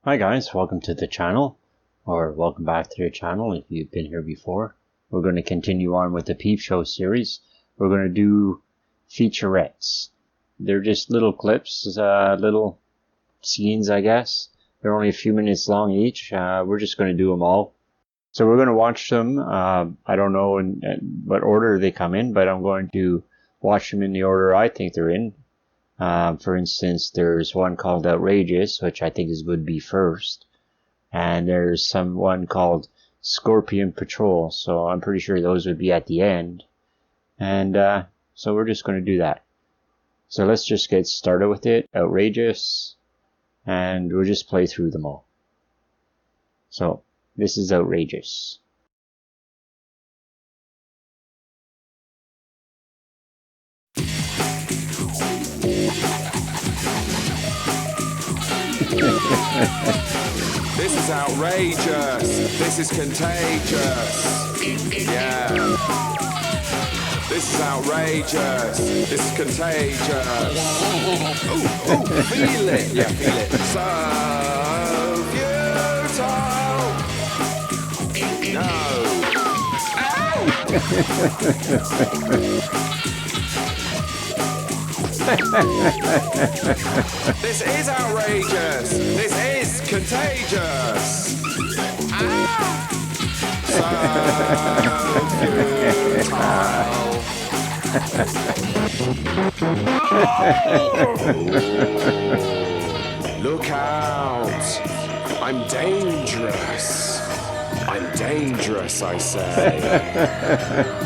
Hi guys, welcome to the channel, or welcome back to the channel if you've been here before. We're going to continue on with the Peep Show series. We're going to do featurettes. They're just little clips, little scenes, I guess. They're only a few minutes long each. We're just going to do them all. So we're going to watch them. I don't know in what order they come in, but I'm going to watch them in the order I think they're in. For instance, there's one called Outrageous, which I think would be first. And there's one called Scorpion Patrol, so I'm pretty sure those would be at the end. And so we're just going to do that. So let's just get started with it. Outrageous. And we'll just play through them all. So this is Outrageous. This is outrageous. This is contagious. Yeah. This is outrageous. This is contagious. Ooh, feel it. Yeah, feel it. So futile. No. This is outrageous. This is contagious. So futile. Look out. I'm dangerous. I'm dangerous, I say.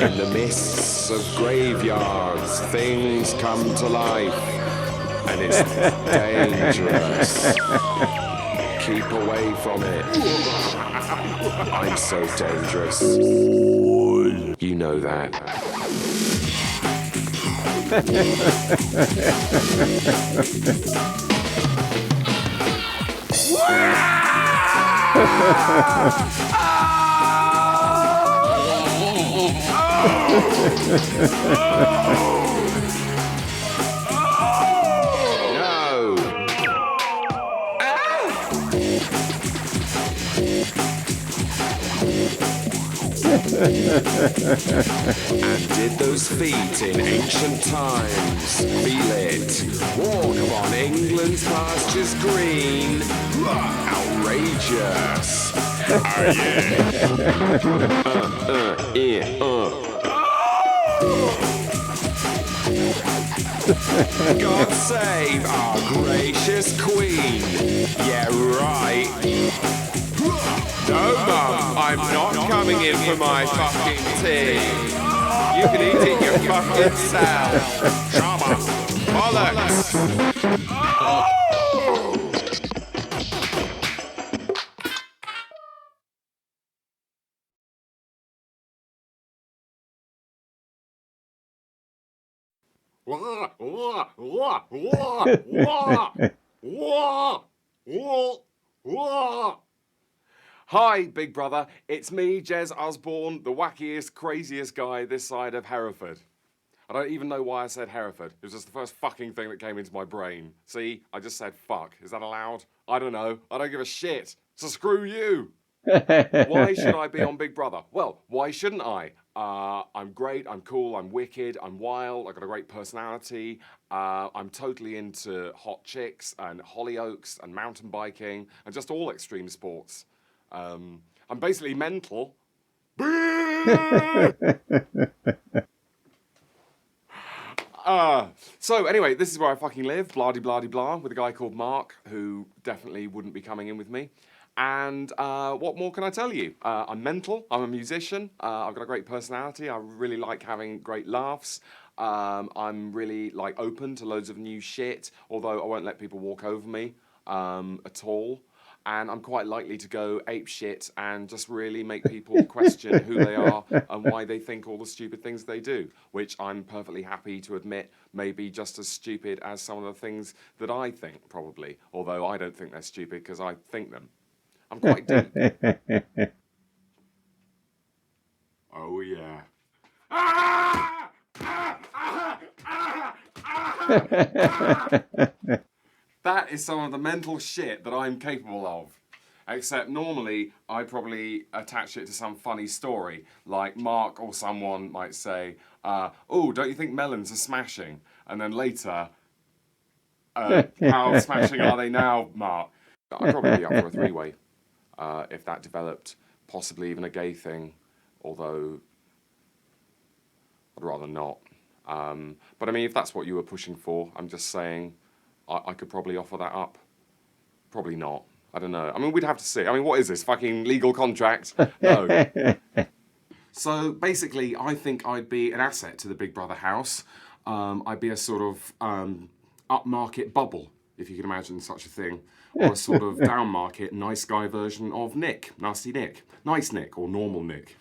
In the mists of graveyards, things come to life, and it's dangerous. Keep away from it. I'm so dangerous. You know that. No. And did those feet in ancient times feel it? Walk upon England's pastures green. Outrageous. God save our gracious queen. Yeah, right. No, Mum, I'm not coming in for my fucking tea. You can eat it your fucking self. Drama. Bollocks. Hi, big brother. It's me, Jez Osborne, the wackiest, craziest guy this side of Hereford. I don't even know why I said Hereford. It was just the first fucking thing that came into my brain. See, I just said fuck. Is that allowed? I don't know. I don't give a shit. So screw you. Why should I be on Big Brother? Well, why shouldn't I? I'm great, I'm cool, I'm wicked, I'm wild, I've got a great personality, I'm totally into hot chicks and Hollyoaks and mountain biking and just all extreme sports. I'm basically mental. So anyway, this is where I fucking live, blah-de-blah-de-blah, with a guy called Mark, who definitely wouldn't be coming in with me. And what more can I tell you? I'm mental, I'm a musician, I've got a great personality, I really like having great laughs, I'm really open to loads of new shit, although I won't let people walk over me at all. And I'm quite likely to go ape shit and just really make people question who they are and why they think all the stupid things they do, which I'm perfectly happy to admit may be just as stupid as some of the things that I think, probably, although I don't think they're stupid because I think them. I'm quite deep. Oh, yeah. That is some of the mental shit that I'm capable of. Except normally I probably attach it to some funny story, like Mark or someone might say, "Oh, don't you think melons are smashing?" And then later, "How smashing are they now, Mark?" I'd probably be up for a three-way if that developed, possibly even a gay thing, although I'd rather not. But I mean, if that's what you were pushing for, I'm just saying I could probably offer that up. Probably not. I don't know. I mean, we'd have to see. I mean, what is this, fucking legal contract? No. So basically, I think I'd be an asset to the Big Brother house. I'd be a sort of upmarket bubble, if you can imagine such a thing. Or a sort of downmarket, nice guy version of Nick. Nasty Nick. Nice Nick, or normal Nick.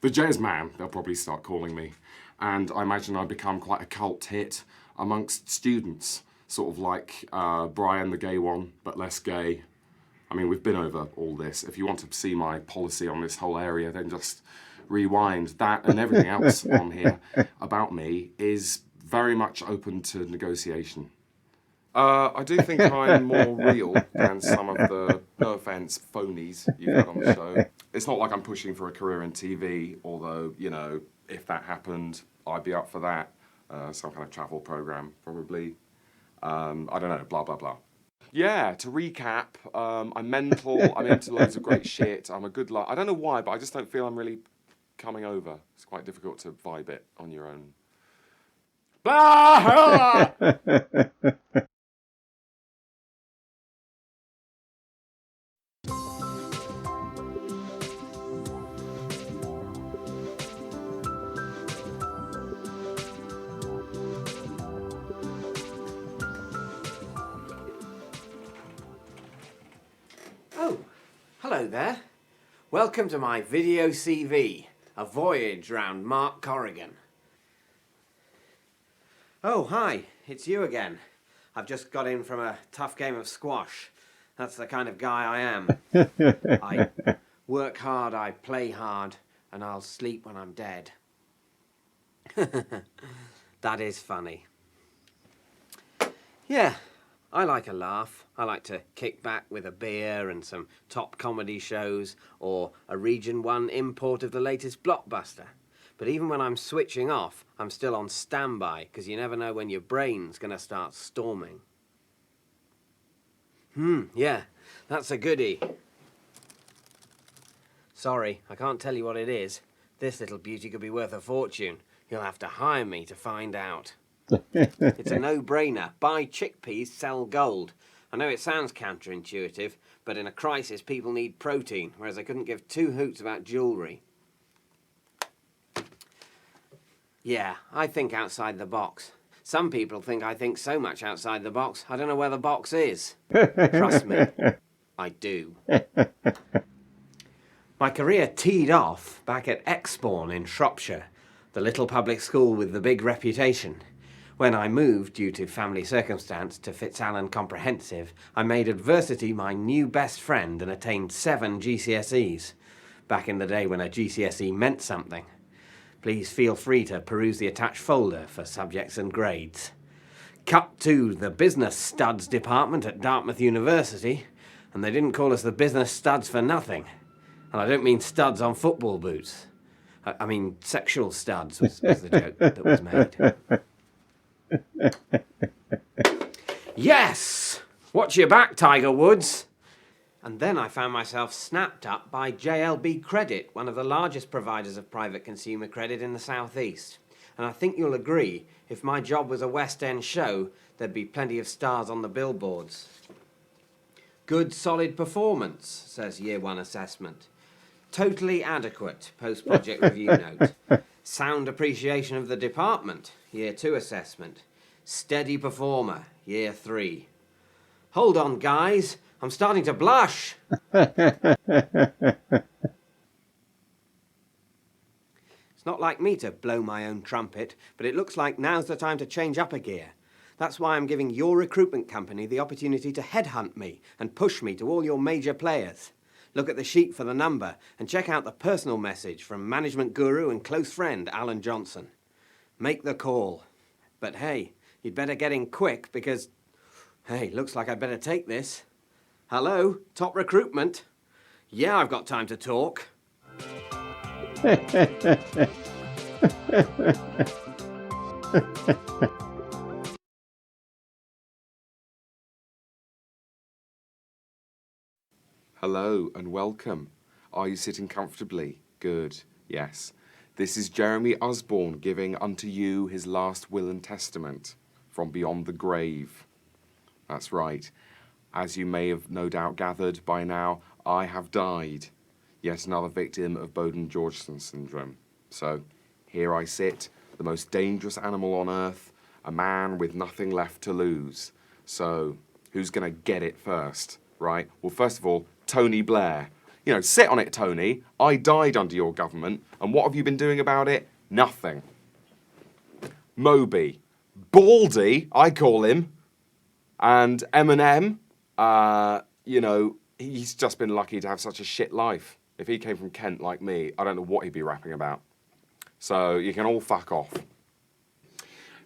The Jazz Man, they'll probably start calling me. And I imagine I'd become quite a cult hit amongst students. Sort of like Brian the gay one, but less gay. I mean, we've been over all this. If you want to see my policy on this whole area, then just rewind. That and everything else on here about me is very much open to negotiation. I do think I'm more real than some of the, no offence, phonies you've had on the show. It's not like I'm pushing for a career in TV, although, you know, if that happened, I'd be up for that. Some kind of travel program, probably. I don't know, blah, blah, blah. Yeah, to recap, I'm mental, I'm into loads of great shit, I'm a good luck. I don't know why, but I just don't feel I'm really coming over. It's quite difficult to vibe it on your own. Blah! Oh, hello there. Welcome to my video CV, a voyage round Mark Corrigan. Oh, hi, it's you again. I've just got in from a tough game of squash. That's the kind of guy I am. I work hard, I play hard, and I'll sleep when I'm dead. That is funny. Yeah. I like a laugh. I like to kick back with a beer and some top comedy shows or a Region 1 import of the latest blockbuster. But even when I'm switching off, I'm still on standby because you never know when your brain's going to start storming. Yeah, that's a goodie. Sorry, I can't tell you what it is. This little beauty could be worth a fortune. You'll have to hire me to find out. It's a no-brainer. Buy chickpeas, sell gold. I know it sounds counterintuitive, but in a crisis people need protein, whereas I couldn't give two hoots about jewellery. Yeah, I think outside the box. Some people think I think so much outside the box, I don't know where the box is. Trust me, I do. My career teed off back at Exbourne in Shropshire, the little public school with the big reputation. When I moved, due to family circumstance, to Fitzallen Comprehensive, I made adversity my new best friend and attained 7 GCSEs. Back in the day when a GCSE meant something. Please feel free to peruse the attached folder for subjects and grades. Cut to the Business Studs department at Dartmouth University, and they didn't call us the Business Studs for nothing. And I don't mean studs on football boots. I mean sexual studs was the joke that was made. Yes! Watch your back, Tiger Woods! And then I found myself snapped up by JLB Credit, one of the largest providers of private consumer credit in the southeast. And I think you'll agree, if my job was a West End show, there'd be plenty of stars on the billboards. Good solid performance, says Year 1 assessment. Totally adequate, post-project review note. Sound appreciation of the department, Year 2 assessment. Steady performer, Year 3. Hold on, guys, I'm starting to blush. It's not like me to blow my own trumpet, but it looks like now's the time to change up a gear. That's why I'm giving your recruitment company the opportunity to headhunt me and push me to all your major players. Look at the sheet for the number and check out the personal message from management guru and close friend Alan Johnson. Make the call. But hey, you'd better get in quick because Hey, looks like I'd better take this. Hello, top recruitment. Yeah, I've got time to talk. Hello and welcome. Are you sitting comfortably? Good. Yes. This is Jeremy Osborne giving unto you his last will and testament from beyond the grave. That's right. As you may have no doubt gathered by now, I have died. Yet another victim of Bowden-Georgeson syndrome. So, here I sit, the most dangerous animal on earth, a man with nothing left to lose. So, who's gonna get it first, right? Well, first of all, Tony Blair. You know, sit on it, Tony. I died under your government, and what have you been doing about it? Nothing. Moby. Baldy, I call him. And Eminem, you know, he's just been lucky to have such a shit life. If he came from Kent like me, I don't know what he'd be rapping about. So you can all fuck off.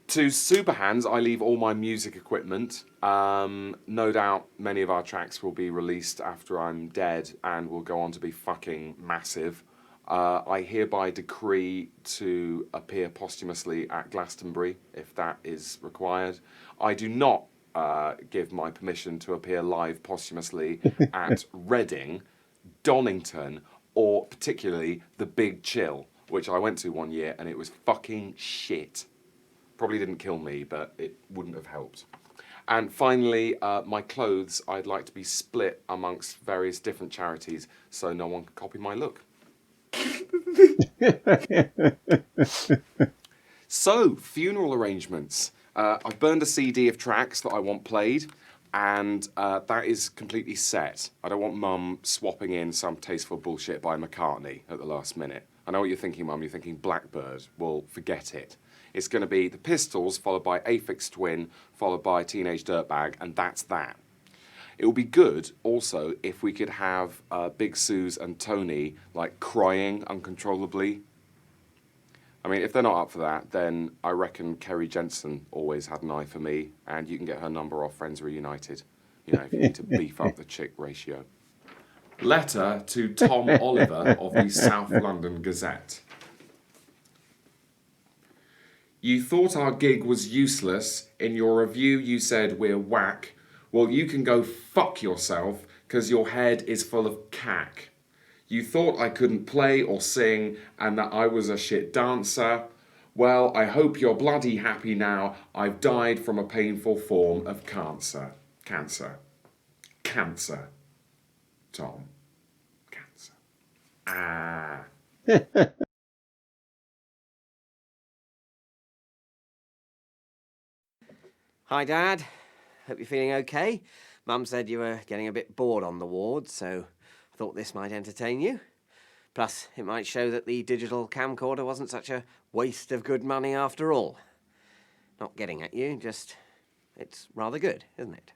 To Superhands, I leave all my music equipment. No doubt many of our tracks will be released after I'm dead and will go on to be fucking massive. I hereby decree to appear posthumously at Glastonbury, if that is required. I do not give my permission to appear live posthumously at Reading, Donington, or particularly the Big Chill, which I went to one year and it was fucking shit. Probably didn't kill me, but it wouldn't have helped. And finally, my clothes, I'd like to be split amongst various different charities so no one can copy my look. So, funeral arrangements. I've burned a CD of tracks that I want played, and that is completely set. I don't want Mum swapping in some tasteful bullshit by McCartney at the last minute. I know what you're thinking, Mum. You're thinking Blackbird. Well, forget it. It's going to be the Pistols, followed by Aphex Twin, followed by Teenage Dirtbag, and that's that. It would be good, also, if we could have Big Suze and Tony, like, crying uncontrollably. I mean, if they're not up for that, then I reckon Kerry Jensen always had an eye for me, and you can get her number off Friends Reunited, you know, if you need to beef up the chick ratio. Letter to Tom Oliver of the South London Gazette. You thought our gig was useless. In your review, you said we're whack. Well, you can go fuck yourself, because your head is full of cack. You thought I couldn't play or sing and that I was a shit dancer. Well, I hope you're bloody happy now. I've died from a painful form of cancer. Cancer. Cancer. Tom. Cancer. Ah. Hi, Dad. Hope you're feeling okay. Mum said you were getting a bit bored on the ward, so I thought this might entertain you. Plus, it might show that the digital camcorder wasn't such a waste of good money after all. Not getting at you, just it's rather good, isn't it?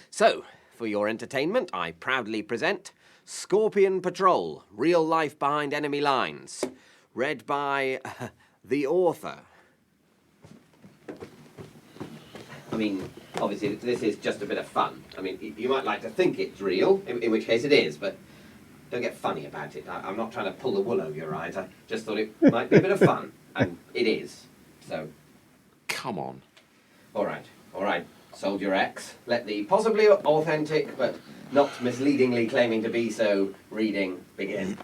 So, for your entertainment, I proudly present Scorpion Patrol, Real Life Behind Enemy Lines, read by the author. I mean, obviously, this is just a bit of fun. I mean, you might like to think it's real, in which case it is, but don't get funny about it. I'm not trying to pull the wool over your eyes. I just thought it might be a bit of fun, and it is. So, Come on. all right, Soldier X. Let the possibly authentic, but not misleadingly claiming to be so, reading begin.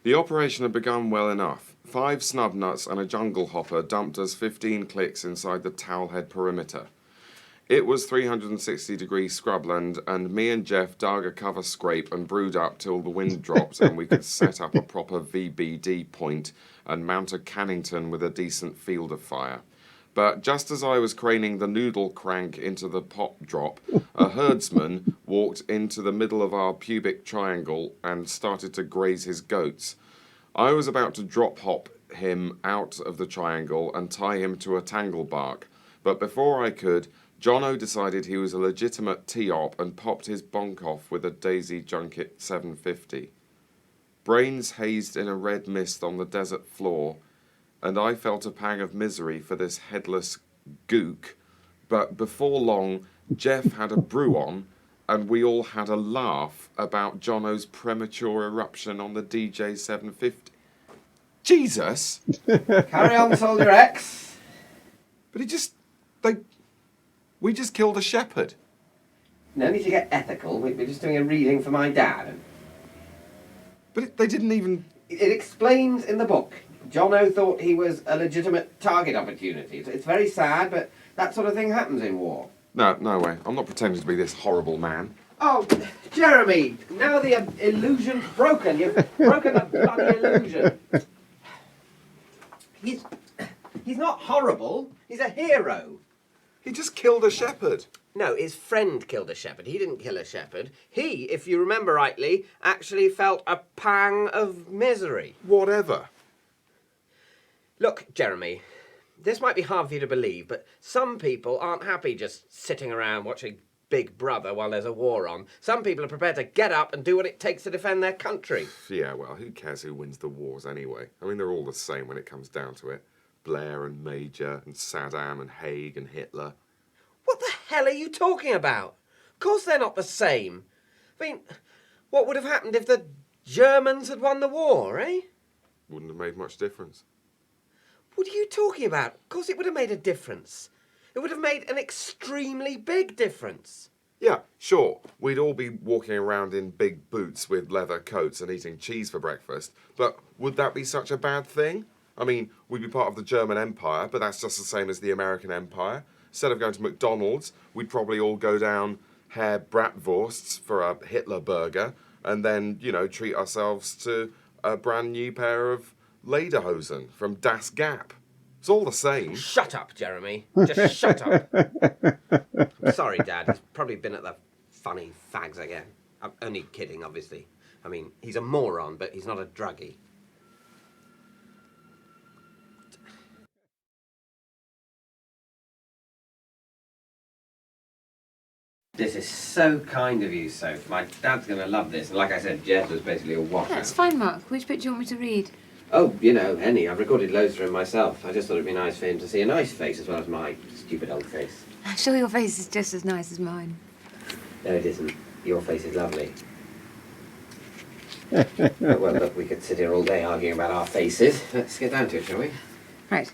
The operation had begun well enough. 5 snub nuts and a jungle hopper dumped us 15 clicks inside the towelhead perimeter. It was 360-degree scrubland, and me and Jeff dug a cover scrape and brewed up till the wind dropped and we could set up a proper VBD point and mount a Cannington with a decent field of fire. But just as I was craning the noodle crank into the pop drop, a herdsman walked into the middle of our pubic triangle and started to graze his goats. I was about to drop hop him out of the triangle and tie him to a tangle bark, but before I could, Jono decided he was a legitimate T-op and popped his bonk off with a Daisy Junket 750. Brains hazed in a red mist on the desert floor, and I felt a pang of misery for this headless gook but before long, Jeff had a brew on, and we all had a laugh about Jono's premature eruption on the DJ 750. Jesus! Carry on, Soldier X. But we just killed a shepherd. No need to get ethical. We're just doing a reading for my dad. But they didn't even... It explains in the book. Jono thought he was a legitimate target opportunity. It's very sad, but that sort of thing happens in war. No way. I'm not pretending to be this horrible man. Oh, Jeremy, now the illusion's broken. You've broken the bloody illusion. He's not horrible. He's a hero. He just killed a shepherd. No, his friend killed a shepherd. He didn't kill a shepherd. He, if you remember rightly, actually felt a pang of misery. Whatever. Look, Jeremy, this might be hard for you to believe, but some people aren't happy just sitting around watching Big Brother while there's a war on. Some people are prepared to get up and do what it takes to defend their country. Yeah, well, who cares who wins the wars anyway? I mean, they're all the same when it comes down to it. Blair and Major and Saddam and Haig and Hitler. What the hell are you talking about? Of course they're not the same. I mean, what would have happened if the Germans had won the war, eh? Wouldn't have made much difference. What are you talking about? Of course it would have made a difference. It would have made an extremely big difference. Yeah, sure, we'd all be walking around in big boots with leather coats and eating cheese for breakfast, but would that be such a bad thing? I mean, we'd be part of the German Empire, but that's just the same as the American Empire. Instead of going to McDonald's, we'd probably all go down Herr Bratwurst's for a Hitler burger and then, treat ourselves to a brand new pair of lederhosen from Das Gap. It's all the same. Shut up, Jeremy. Just shut up. I'm sorry, Dad. He's probably been at the funny fags again. I'm only kidding, obviously. I mean, he's a moron, but he's not a druggie. This is so kind of you, Soph. My dad's going to love this. And like I said, Jez was basically a washout. That's fine, Mark. Which bit do you want me to read? Oh, any. I've recorded loads for him myself. I just thought it'd be nice for him to see a nice face as well as my stupid old face. I'm sure your face is just as nice as mine. No, it isn't. Your face is lovely. Oh, well, look, we could sit here all day arguing about our faces. Let's get down to it, shall we? Right.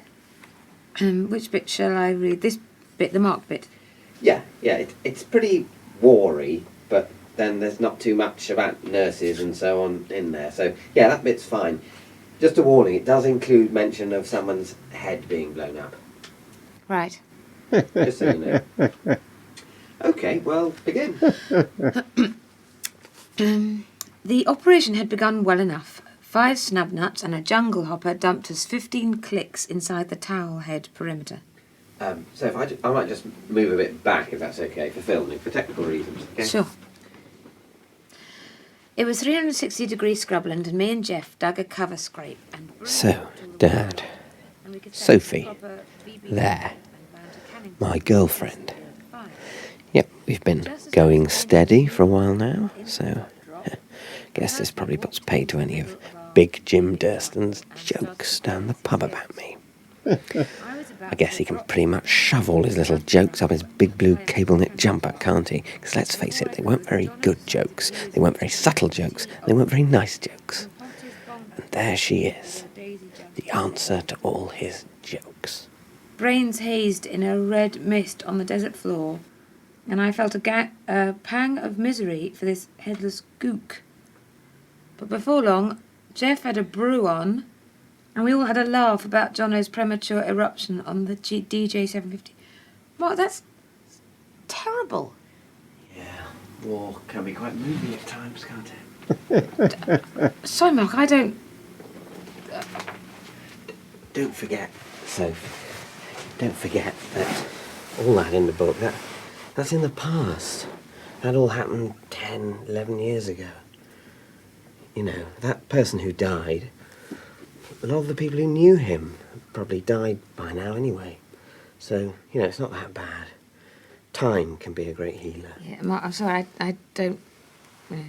Which bit shall I read? This bit, the Mark bit? Yeah. It's pretty war-y, but then there's not too much about nurses and so on in there. So, yeah, that bit's fine. Just a warning, it does include mention of someone's head being blown up. Right. Just so you know. Okay, well, begin. The operation had begun well enough. 5 snub nuts and a jungle hopper dumped us 15 clicks inside the towel head perimeter. So if I might just move a bit back, if that's okay, for filming, for technical reasons. Okay? Sure. It was 360-degree scrubland, and me and Jeff dug a cover scrape. So, Dad, Sophie, there, my girlfriend. Yep, we've been going steady for a while now, so guess this probably puts paid to any of Big Jim Durston's jokes down the pub about me. I guess he can pretty much shove all his little jokes up his big blue cable knit jumper, can't he? Because let's face it, they weren't very good jokes, they weren't very subtle jokes, they weren't very nice jokes. And there she is, the answer to all his jokes. Brains hazed in a red mist on the desert floor, and I felt a pang of misery for this headless gook. But before long, Jeff had a brew on, and we all had a laugh about Jono's premature eruption on the DJ 750. Mark, that's terrible. Yeah, war can be quite moving at times, can't it? Sorry, Mark, I don't... Don't forget, Sophie, don't forget that all that in the book, that's in the past. That all happened 10, 11 years ago. That person who died, a lot of the people who knew him probably died by now anyway. So, it's not that bad. Time can be a great healer. Yeah, Mark, I'm sorry, I don't... No,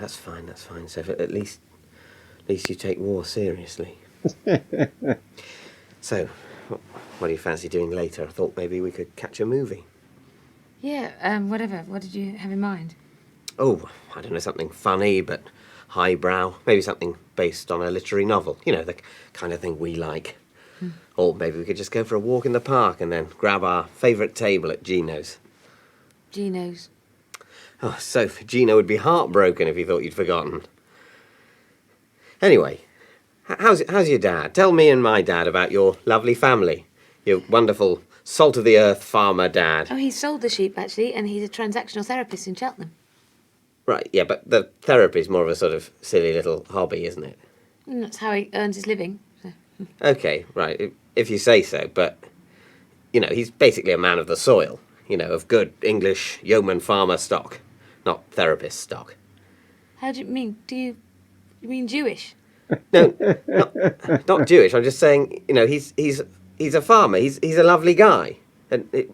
that's fine. So at least you take war seriously. So, What do you fancy doing later? I thought maybe we could catch a movie. Yeah, whatever. What did you have in mind? Oh, I don't know, something funny but highbrow. Maybe something based on a literary novel. You know, the kind of thing we like. Or maybe we could just go for a walk in the park and then grab our favourite table at Gino's. Gino's. Oh, Soph, Gino would be heartbroken if he thought you'd forgotten. Anyway, how's your dad? Tell me and my dad about your lovely family. Your wonderful, salt-of-the-earth farmer dad. Oh, he sold the sheep, actually, and he's a transactional therapist in Cheltenham. Right, yeah, but the therapy's more of a sort of silly little hobby, isn't it? And that's how he earns his living. So. Okay, right, if you say so, but, you know, he's basically a man of the soil, you know, of good English yeoman farmer stock, not therapist stock. How do you mean? You mean Jewish? No, not Jewish. I'm just saying, you know, he's a farmer. He's a lovely guy, and it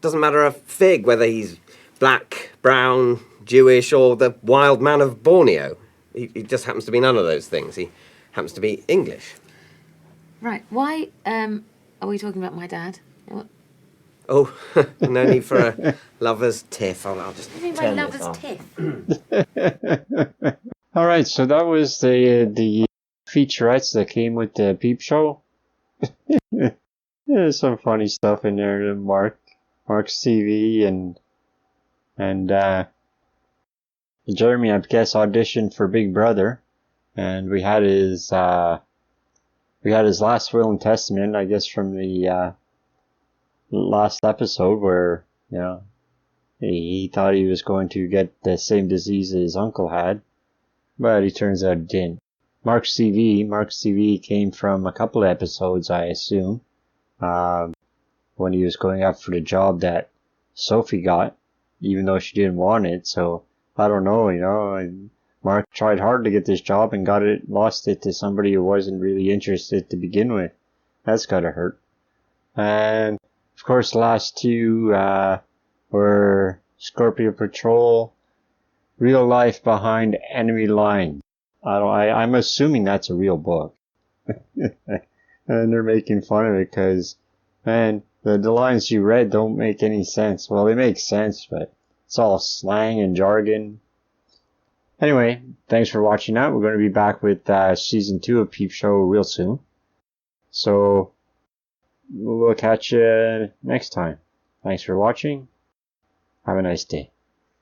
doesn't matter a fig whether he's black, brown, Jewish, or the wild man of Borneo. He just happens to be none of those things. He happens to be English. Right. Why are we talking about my dad? What Oh, no need for a lover's tiff. I'll just do you mean by turn lover's this off. tiff? All right, so that was the featurettes that came with the Peep show. There's some funny stuff in there. Mark's TV and Jeremy, I guess, auditioned for Big Brother, and we had his last will and testament, I guess, from the last episode where he thought he was going to get the same disease his uncle had, but he turns out didn't. Mark's CV came from a couple of episodes, I assume, when he was going up for the job that Sophie got, even though she didn't want it. So I don't know, Mark tried hard to get this job and lost it to somebody who wasn't really interested to begin with. That's gotta hurt. And of course, the last two were Scorpio Patrol, Real Life Behind Enemy Lines. I'm assuming that's a real book. And they're making fun of it because, man, the lines you read don't make any sense. Well, they make sense, but it's all slang and jargon. Anyway, thanks for watching that. We're going to be back with season 2 of Peep Show real soon. So, we'll catch you next time. Thanks for watching. Have a nice day.